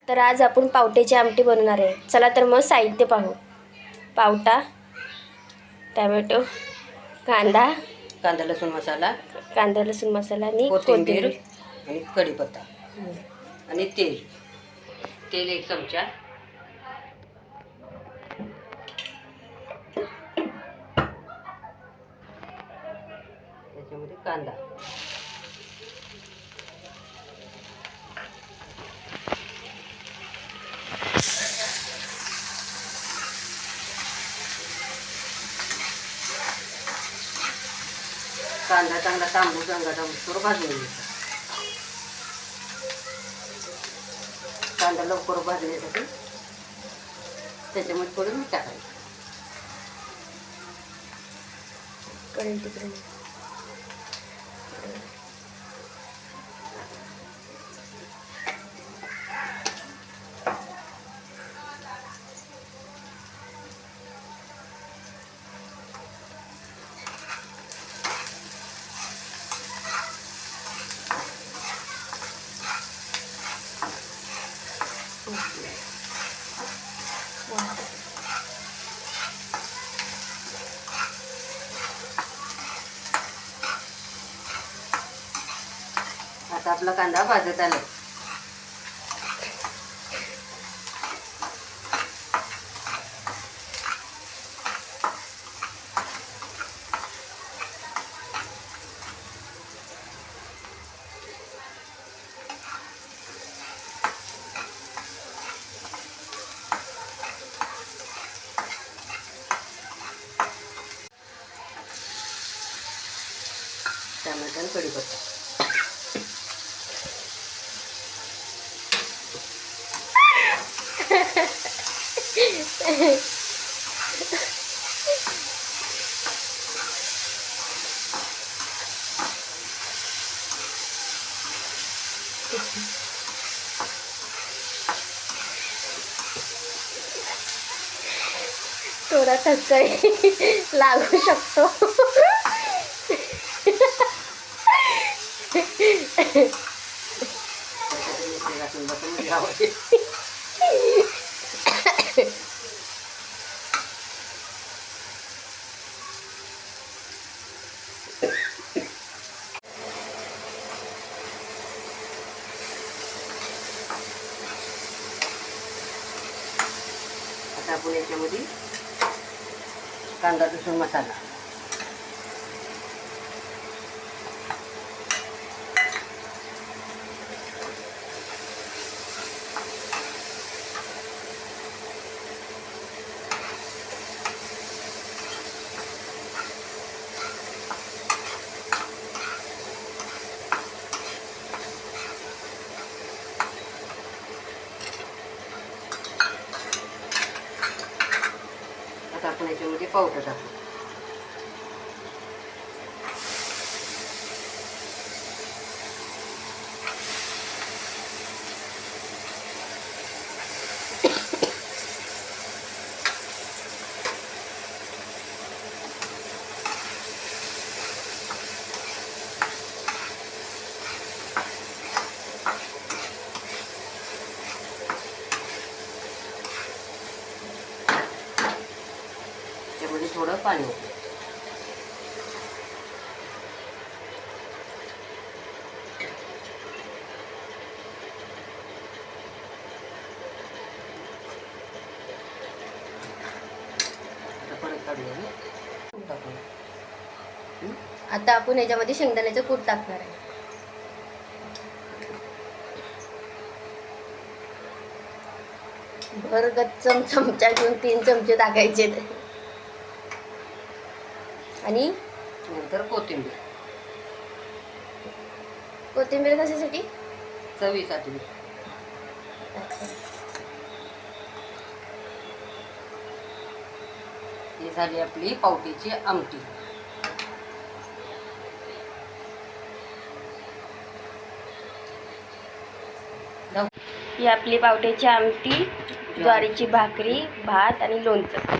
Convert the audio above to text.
तर आज आपण पावट्याची आमटी बनवणार आहे. चला तर मग साहित्य पाहू. पावटा, टोमॅटो, कांदा लसूण मसाला, कांदा लसूण मसाला आणि कोथिंबीर कोथिंबीर आणि कढीपत्ता आणि तेल. तेल 1 चमचा, त्याच्यामध्ये कांदा, कांदा चांगला तांबूस रंगाचा भाजून घ्यायचा. कांदा लवकर भाजण्यासाठी त्याच्यामध्ये थोडं मीठ टाकायचं. कढई तिकडे आता आपला कांदा भाजत आला. टमाटर आणि कढीपत्ता. थोडा ठसकाही लागू शकतो. आता आपण याच्यामध्ये कांदा लसूण मसाला, आता आपण याच्यामध्ये पावटा टाकू. त्यामध्ये थोडं पाणी होतं. परत काढूया. आता आपण याच्यामध्ये शेंगदाण्याचं कूट टाकणार आहे. भरगच्चम चमचा घेऊन 3 चमचे टाकायचे आणि नंतर कोथिंबीर. कोथिंबीर कशासाठी? चवीसाठी. ही झाली आपली पावट्याची आमटी. ही आपली पावट्याची आमटी, ज्वारीची भाकरी, भात आणि लोणचं.